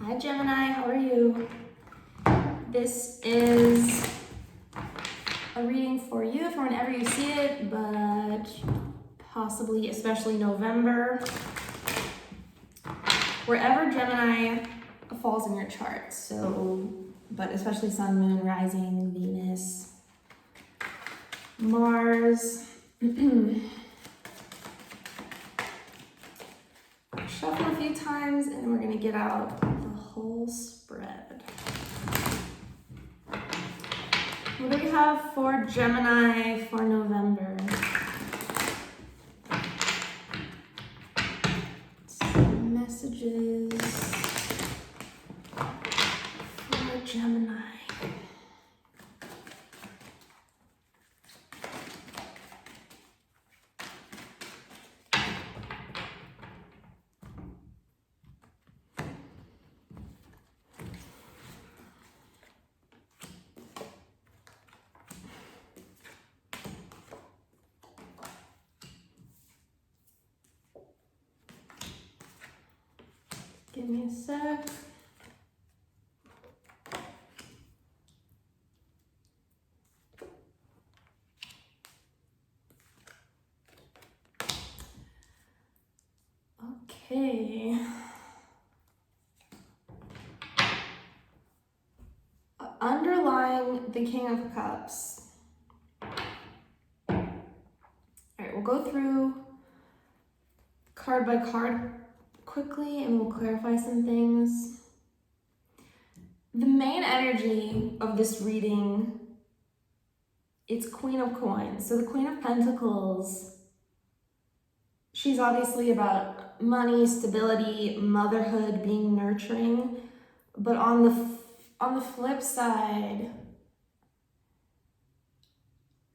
Hi Gemini, how are you? This is a reading for you for whenever you see it, but possibly especially November. Wherever Gemini falls in your chart, but especially Sun, Moon, Rising, Venus, Mars. Shuffle a few times and then we're going to get out the whole spread. What do we have for Gemini for November? Some messages for Gemini. Give me a sec. Okay. Underlying the King of Cups. All right, we'll go through card by card quickly and we'll clarify some things. The main energy of this reading, it's Queen of Coins. So the Queen of Pentacles, she's obviously about money, stability, motherhood, being nurturing. But on the flip side,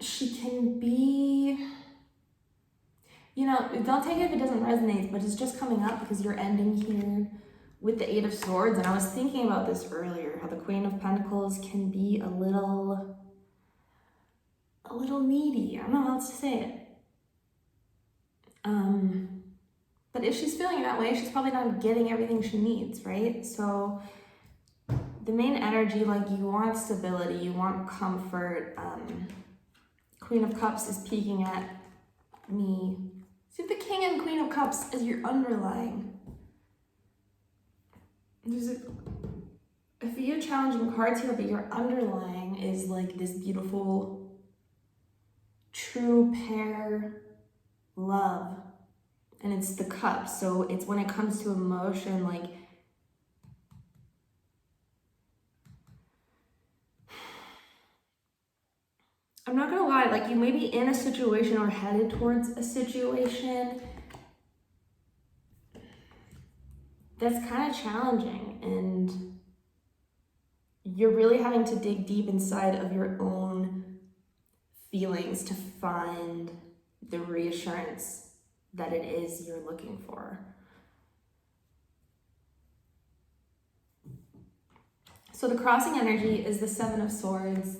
she can be, don't take it if it doesn't resonate, but it's just coming up because you're ending here with the Eight of Swords. And I was thinking about this earlier, how the Queen of Pentacles can be a little needy. I don't know how else to say it. But if she's feeling that way, she's probably not getting everything she needs, right? So the main energy, like you want stability, you want comfort. Queen of Cups is peeking at me. See the King and Queen of Cups as your underlying. There's a few challenging cards here, but your underlying is like this beautiful, true pair love. And it's the cup. So it's when it comes to emotion, like I'm not gonna lie, like you may be in a situation or headed towards a situation that's kind of challenging, and you're really having to dig deep inside of your own feelings to find the reassurance that it is you're looking for. So the crossing energy is the Seven of Swords.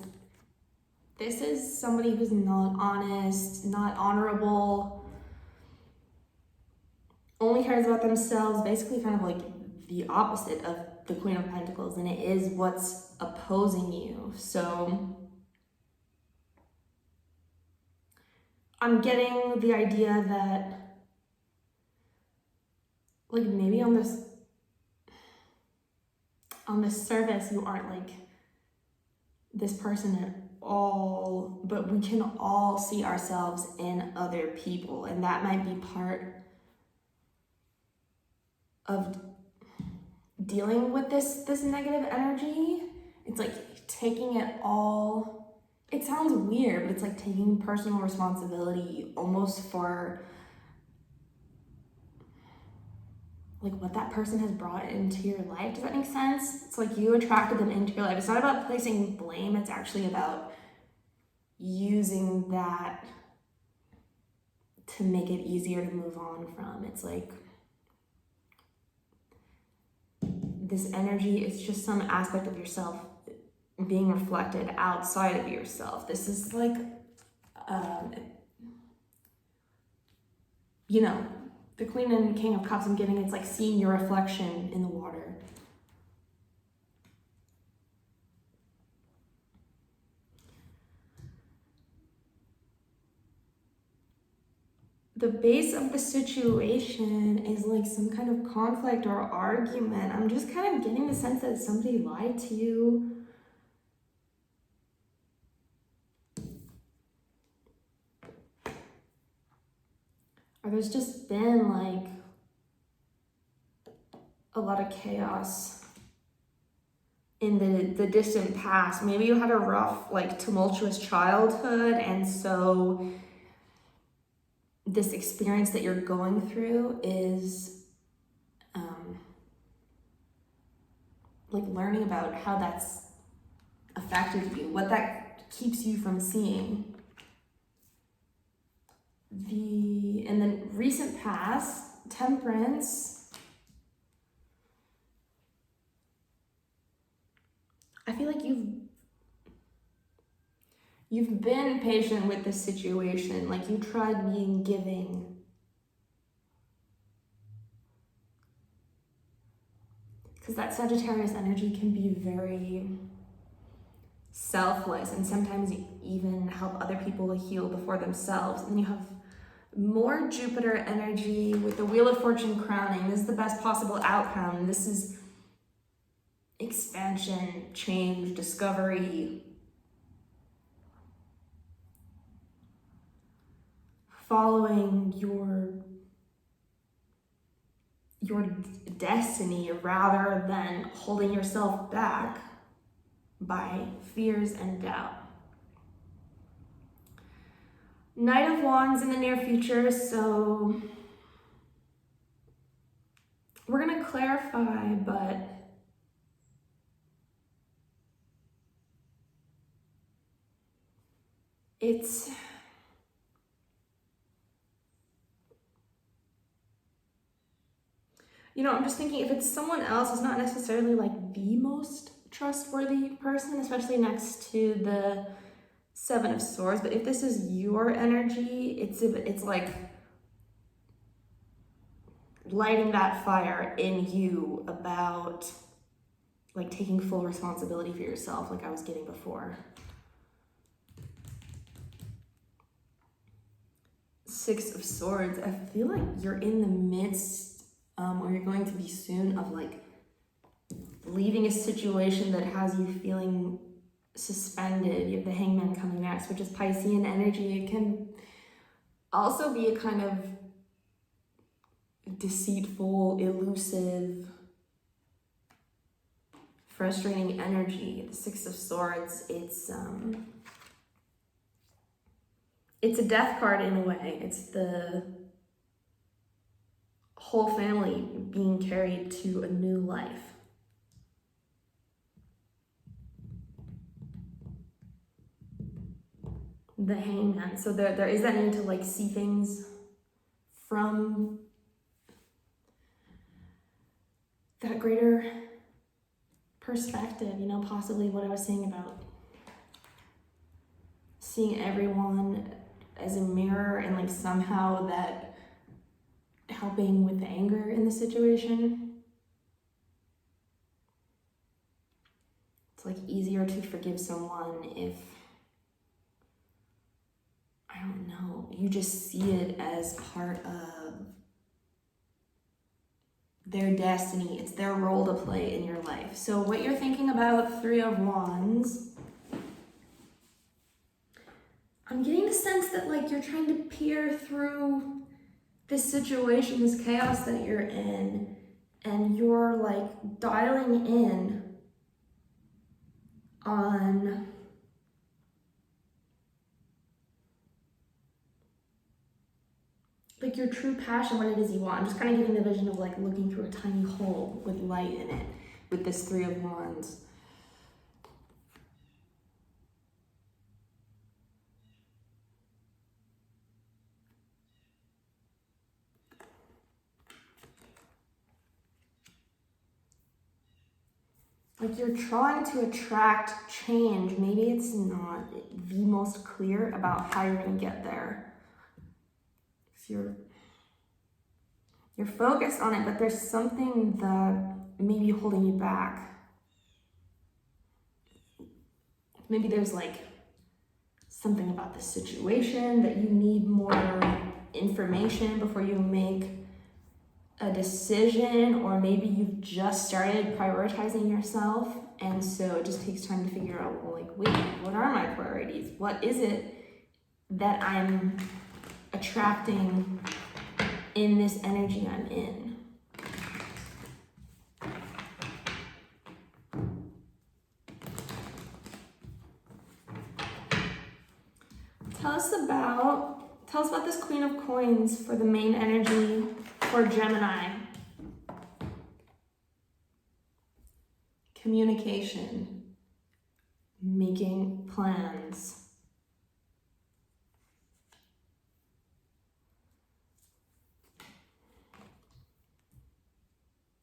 This is somebody who's not honest, not honorable, only cares about themselves, basically kind of like the opposite of the Queen of Pentacles, and it is what's opposing you. So I'm getting the idea that like maybe on this surface you aren't like this person at all, but we can all see ourselves in other people, and that might be part of dealing with this negative energy. It's like taking it all, it sounds weird, but it's like taking personal responsibility almost for like what that person has brought into your life. Does that make sense? It's like you attracted them into your life. It's not about placing blame, it's actually about using that to make it easier to move on from. It's like this energy is just some aspect of yourself being reflected outside of yourself. This is like, the Queen and King of Cups I'm getting, it's like seeing your reflection in the water. the base of the situation is like some kind of conflict or argument. I'm just kind of getting the sense that somebody lied to you. Or there's just been like a lot of chaos in the distant past. Maybe you had a rough, like tumultuous childhood, and so this experience that you're going through is like learning about how that's affected you, what that keeps you from seeing. And then recent past, Temperance. I feel like you've been patient with this situation, like you tried being giving. Because that Sagittarius energy can be very selfless and sometimes even help other people heal before themselves. And then you have more Jupiter energy with the Wheel of Fortune crowning. This is the best possible outcome. This is expansion, change, discovery. Following your destiny rather than holding yourself back by fears and doubt. Knight of Wands in the near future, so we're going to clarify, but it's I'm just thinking if it's someone else, it's not necessarily like the most trustworthy person, especially next to the Seven of Swords. But if this is your energy, it's like lighting that fire in you about like taking full responsibility for yourself, like I was getting before. Six of Swords, I feel like you're in the midst or you're going to be soon of like leaving a situation that has you feeling suspended. You have the Hangman coming next, which is Piscean energy. It can also be a kind of deceitful, elusive, frustrating energy. The Six of Swords, it's a death card in a way. It's the whole family being carried to a new life. The Hangman. So there is that need to like see things from that greater perspective, possibly what I was saying about seeing everyone as a mirror and like somehow that helping with the anger in the situation. It's like easier to forgive someone if, I don't know, you just see it as part of their destiny. It's their role to play in your life. So what you're thinking about, Three of Wands, I'm getting the sense that like you're trying to peer through this situation, this chaos that you're in, and you're like dialing in on like your true passion, what it is you want. I'm just kind of getting the vision of like looking through a tiny hole with light in it with this Three of Wands. Like you're trying to attract change. Maybe it's not the most clear about how you're going to get there. You're focused on it, but there's something that may be holding you back. Maybe there's like something about the situation that you need more information before you make a decision, or maybe you've just started prioritizing yourself, and so it just takes time to figure out, well, like, wait, what are my priorities? What is it that I'm attracting in this energy I'm in? Tell us about this Queen of Coins for the main energy for Gemini. Communication, making plans.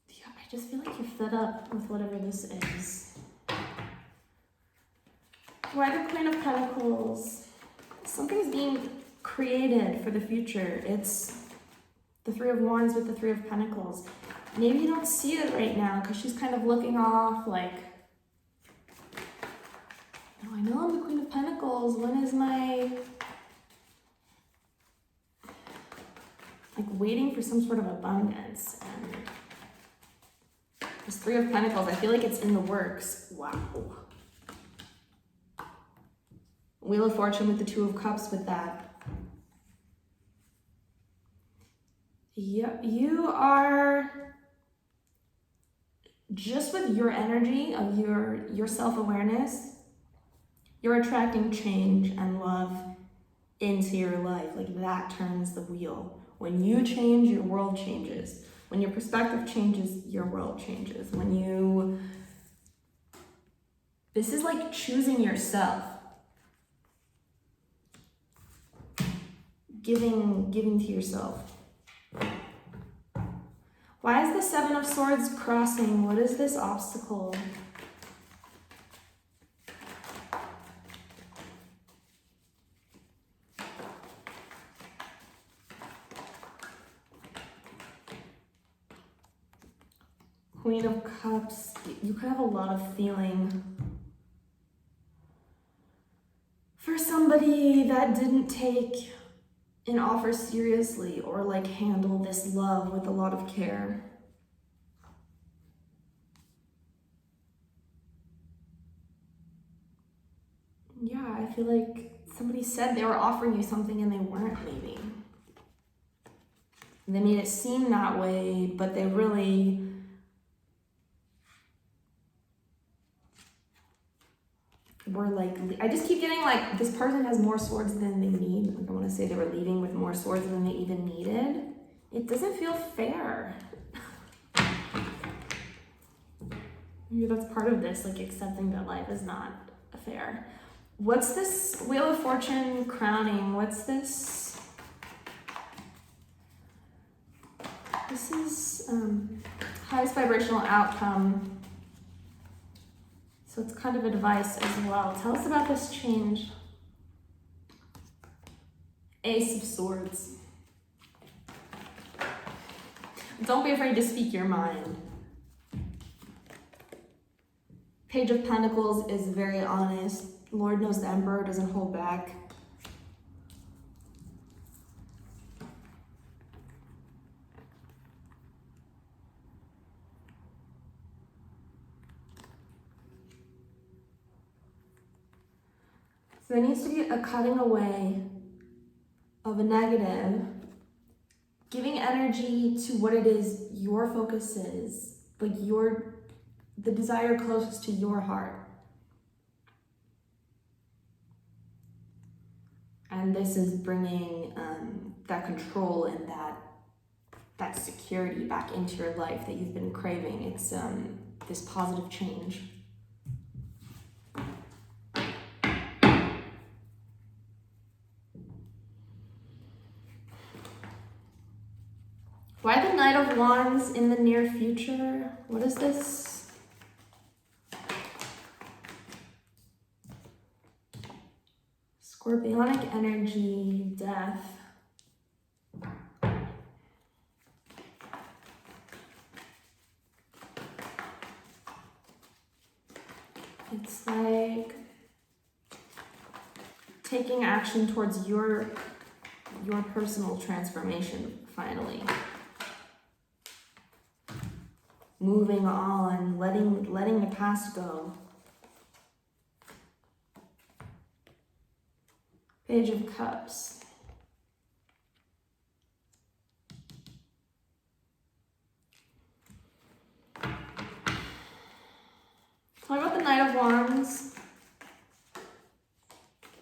Yeah, I just feel like you're fed up with whatever this is. Why the Queen of Pentacles? Something's being created for the future. It's the Three of Wands with the Three of Pentacles. Maybe you don't see it right now because she's kind of looking off like, oh, I know I'm the Queen of Pentacles. When is my... Like waiting for some sort of abundance. And this Three of Pentacles, I feel like it's in the works. Wow. Wheel of Fortune with the Two of Cups with that. Yep, you are just with your energy of your self-awareness, you're attracting change and love into your life. Like that turns the wheel. When you change, your world changes. When your perspective changes, your world changes. This is like choosing yourself. Giving to yourself. Why is the Seven of Swords crossing? What is this obstacle? Queen of Cups, you could have a lot of feeling for somebody that didn't take an offer seriously or like handle this love with a lot of care. Yeah, I feel like somebody said they were offering you something and they weren't, maybe. They made it seem that way, but they really were like, I just keep getting like, this person has more swords than they need. Like I want to say they were leaving with more swords than they even needed. It doesn't feel fair. Maybe that's part of this, like accepting that life is not fair. What's this Wheel of Fortune crowning? What's this? This is highest vibrational outcome. So it's kind of advice as well. Tell us about this change. Ace of Swords. Don't be afraid to speak your mind. Page of Pentacles is very honest. Lord knows the Emperor doesn't hold back. So there needs to be a cutting away of a negative, giving energy to what it is your focus is, like the desire closest to your heart. And this is bringing that control and that security back into your life that you've been craving. It's this positive change. Why the Knight of Wands in the near future? What is this? Scorpionic energy, death. It's like taking action towards your your personal transformation finally. Moving on, letting the past go. Page of Cups. Talk about the Knight of Wands. Oh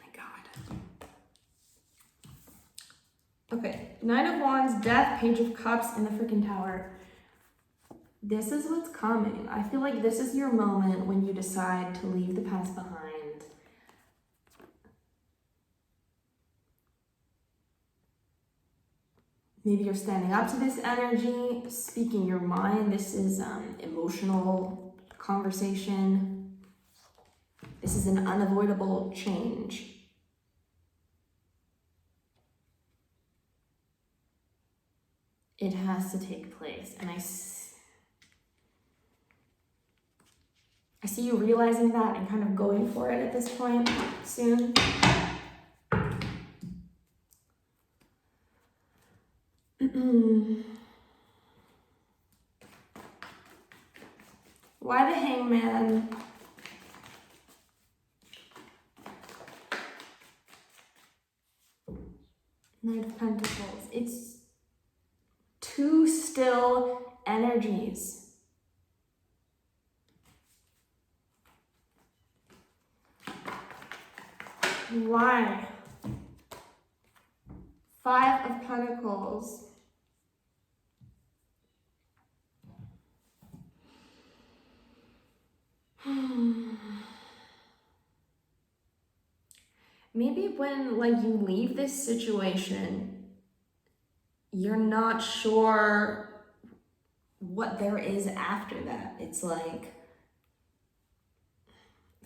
my God. Okay, Knight of Wands, Death, Page of Cups, and the freaking Tower. This is what's coming. I feel like this is your moment when you decide to leave the past behind. Maybe you're standing up to this energy, speaking your mind. This is emotional conversation. This is an unavoidable change. It has to take place. And I see you realizing that and kind of going for it at this point soon. Why the Hangman? Knight of Pentacles. It's two still energies. Why? Five of Pentacles. Maybe when you leave this situation, you're not sure what there is after that. It's like,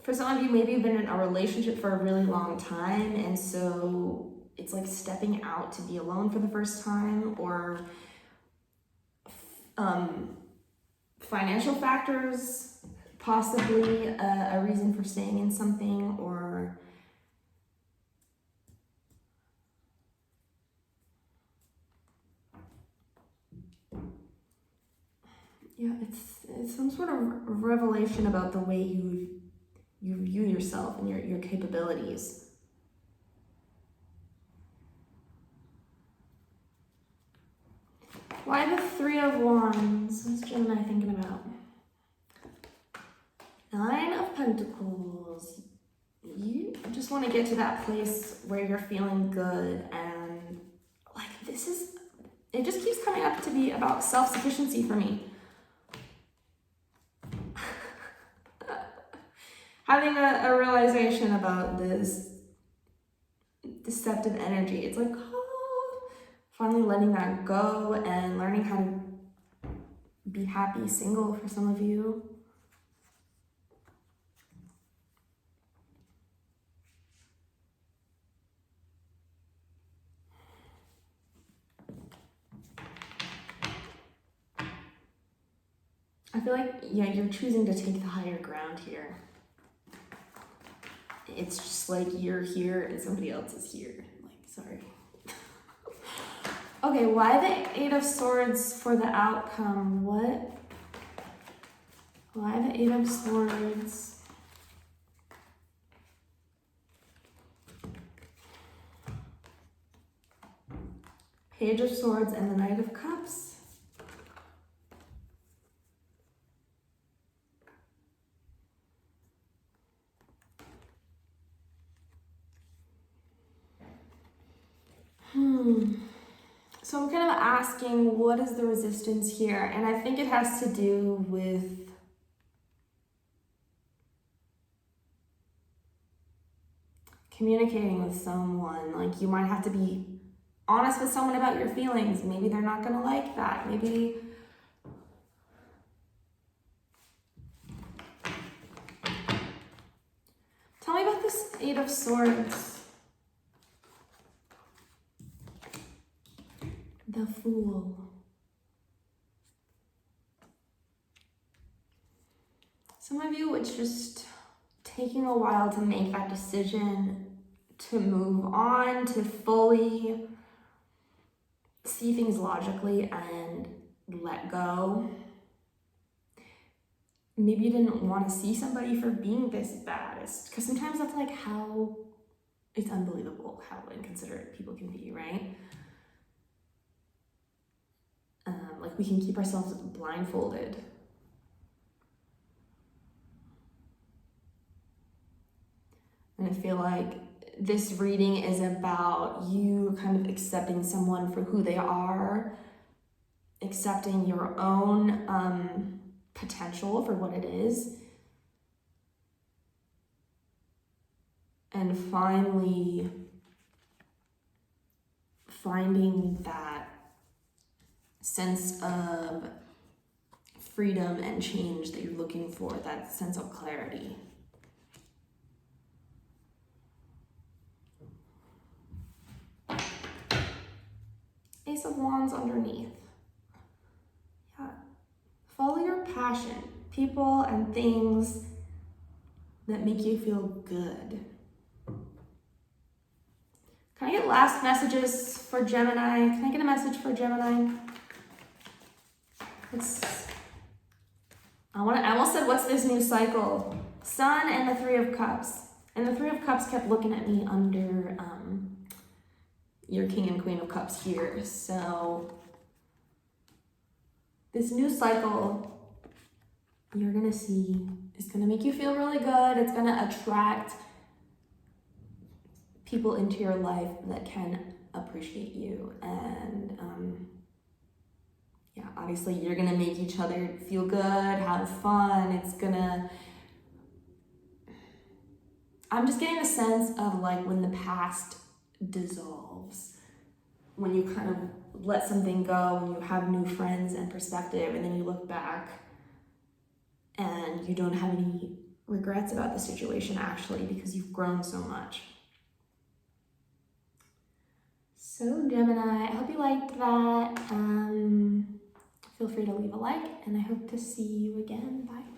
for some of you, maybe you've been in a relationship for a really long time, and so it's like stepping out to be alone for the first time, or financial factors, possibly a reason for staying in something, or yeah, it's some sort of revelation about the way you view yourself and your capabilities. Why the Three of Wands? What's Gemini thinking about? Nine of Pentacles. You just want to get to that place where you're feeling good, and it just keeps coming up to be about self-sufficiency for me. Having a realization about this deceptive energy. It's like, finally letting that go and learning how to be happy single for some of you. I feel like, yeah, you're choosing to take the higher ground here. It's just like you're here and somebody else is here. Like, sorry. Okay, why the Eight of Swords for the outcome? What? Why the Eight of Swords? Page of Swords and the Knight of Cups. So I'm kind of asking, what is the resistance here? And I think it has to do with communicating with someone. Like, you might have to be honest with someone about your feelings. Maybe they're not going to like that. Maybe tell me about this Eight of Swords. The Fool. Some of you, it's just taking a while to make that decision to move on, to fully see things logically and let go. Maybe you didn't want to see somebody for being this bad, because sometimes that's like how it's unbelievable how inconsiderate people can be, right? Like we can keep ourselves blindfolded. And I feel like this reading is about you kind of accepting someone for who they are, accepting your own potential for what it is, and finally finding that sense of freedom and change that you're looking for, that sense of clarity. Ace of Wands underneath. Yeah. Follow your passion, people and things that make you feel good. Can I get last messages for Gemini? Can I get a message for Gemini? I almost said, what's this new cycle? Sun and the Three of Cups. And the Three of Cups kept looking at me under your King and Queen of Cups here. So this new cycle, you're gonna see, is gonna make you feel really good. It's gonna attract people into your life that can appreciate you. And yeah, obviously you're gonna make each other feel good, have fun. I'm just getting the sense of like when the past dissolves, when you kind of let something go, when you have new friends and perspective, and then you look back and you don't have any regrets about the situation actually, because you've grown so much. So Gemini, I hope you liked that. Feel free to leave a like, and I hope to see you again. Bye.